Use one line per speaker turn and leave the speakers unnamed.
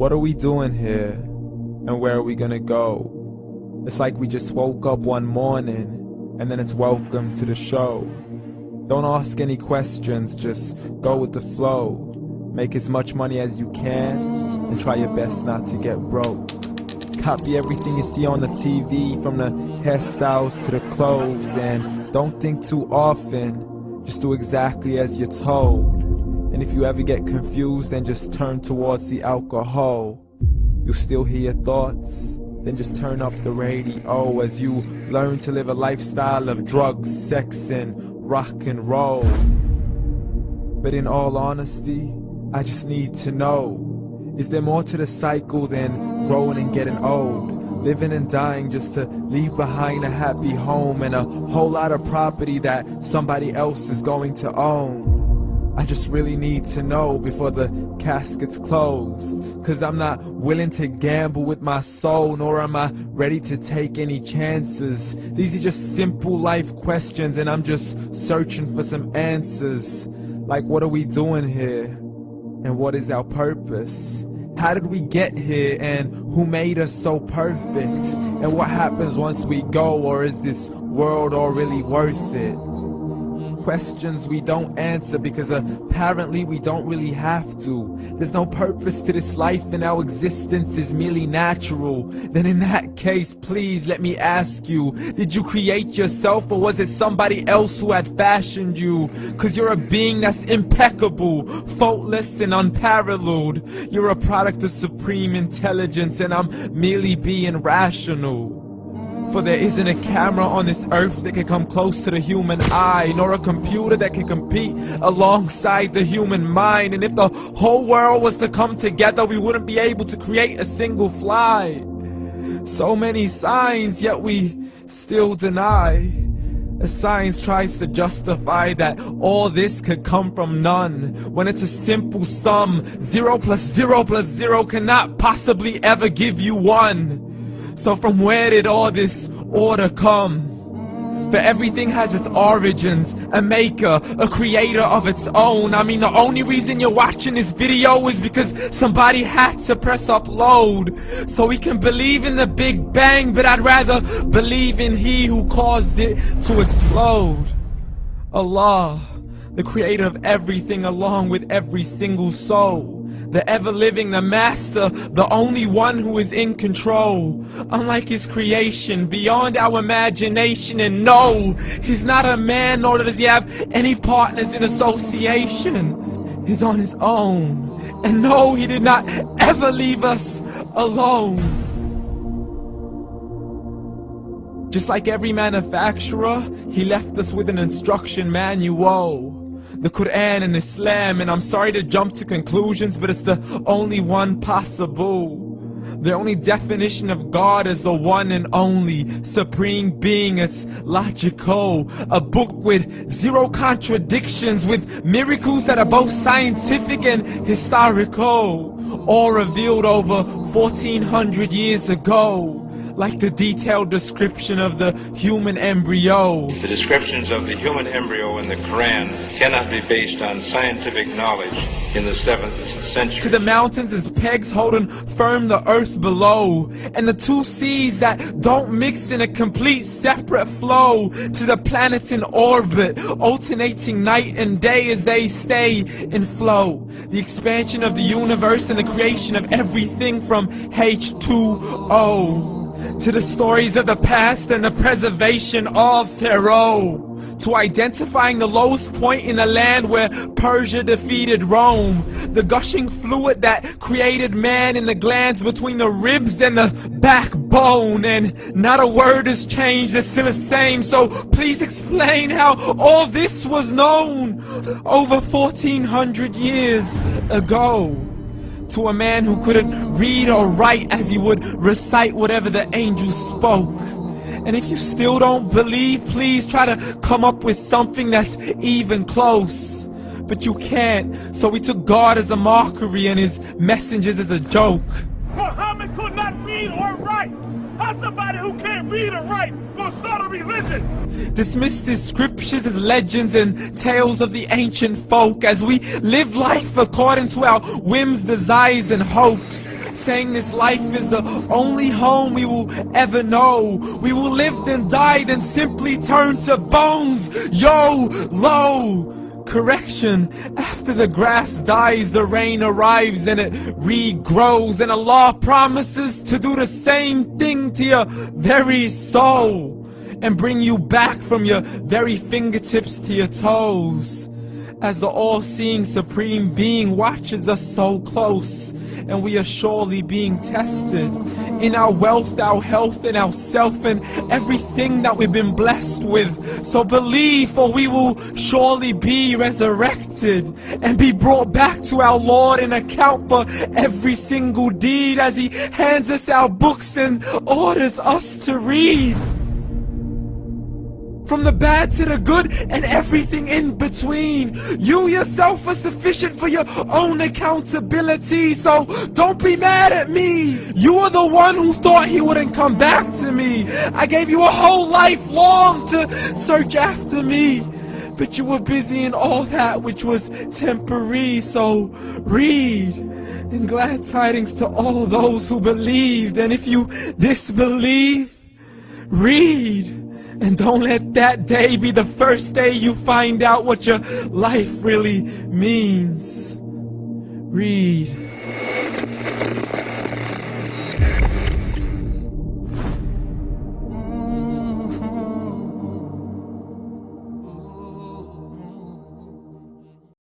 What are we doing here? And where are we gonna go? It's like we just woke up one morning and then it's welcome to the show. Don't ask any questions, just go with the flow. Make as much money as you can and try your best not to get broke. Copy everything you see on the TV, from the hairstyles to the clothes, and don't think too often, just do exactly as you're told. And if you ever get confused, then just turn towards the alcohol. You'll still hear your thoughts, then just turn up the radio as you learn to live a lifestyle of drugs, sex, and rock and roll. But in all honesty, I just need to know, is there more to the cycle than growing and getting old? Living and dying just to leave behind a happy home and a whole lot of property that somebody else is going to own. I just really need to know before the casket's closed, 'cause I'm not willing to gamble with my soul, nor am I ready to take any chances. These are just simple life questions and I'm just searching for some answers. Like, what are we doing here? And what is our purpose? How did we get here, and who made us so perfect? And what happens once we go, or is this world all really worth it? Questions we don't answer because apparently we don't really have to. There's no purpose to this life and our existence is merely natural. Then in that case, please let me ask you, did you create yourself, or was it somebody else who had fashioned you? 'Cause you're a being that's impeccable, faultless and unparalleled. You're a product of supreme intelligence and I'm merely being rational. For there isn't a camera on this earth that can come close to the human eye, nor a computer that can compete alongside the human mind. And if the whole world was to come together, we wouldn't be able to create a single fly. So many signs, yet we still deny. As science tries to justify that all this could come from none, when it's a simple sum. 0 plus 0 plus 0 cannot possibly ever give you 1. So from where did all this order come? For everything has its origins, a maker, a creator of its own. I mean, the only reason you're watching this video is because somebody had to press upload. So we can believe in the Big Bang, but I'd rather believe in He who caused it to explode. Allah, the creator of everything along with every single soul. The ever-living, the master, the only one who is in control. Unlike his creation, beyond our imagination. And no, he's not a man, nor does he have any partners in association. He's on his own. And no, he did not ever leave us alone. Just like every manufacturer, he left us with an instruction manual. The Quran and Islam, and I'm sorry to jump to conclusions, but it's the only one possible. The only definition of God is the one and only supreme being. It's logical, a book with 0 contradictions, with miracles that are both scientific and historical, all revealed over 1400 years ago. Like the detailed description of the human embryo.
The descriptions of the human embryo in the Quran cannot be based on scientific knowledge in the 7th century.
To the mountains as pegs holding firm the earth below, and the 2 seas that don't mix in a complete separate flow. To the planets in orbit, alternating night and day as they stay in flow. The expansion of the universe and the creation of everything from H2O. To the stories of the past and the preservation of Pharaoh. To identifying the lowest point in the land where Persia defeated Rome. The gushing fluid that created man in the glands between the ribs and the backbone. And not a word has changed, it's still the same. So please explain how all this was known over 1400 years ago. To a man who couldn't read or write, as he would recite whatever the angels spoke. And if you still don't believe, please try to come up with something that's even close. But you can't, so we took God as a mockery and his messengers as a joke.
Muhammad could not read or write. How's somebody who can't read or write gonna start a religion?
Dismissed his scriptures as legends and tales of the ancient folk, as we live life according to our whims, desires, and hopes. saying this life is the only home we will ever know. We will live then die, then simply turn to bones. YOLO! Correction, after the grass dies, the rain arrives and it regrows, and Allah promises to do the same thing to your very soul and bring you back from your very fingertips to your toes, as the all-seeing supreme being watches us so close, and we are surely being tested in our wealth, our health, and our self, and everything that we've been blessed with. So believe, for we will surely be resurrected and be brought back to our Lord and account for every single deed, as He hands us our books and orders us to read. From the bad to the good and everything in between. You yourself are sufficient for your own accountability, so don't be mad at me. You are the one who thought He wouldn't come back to me. I gave you a whole life long to search after me, but you were busy in all that which was temporary. So read, and glad tidings to all those who believed. And if you disbelieve, read. And don't let that day be the first day you find out what your life really means. Read.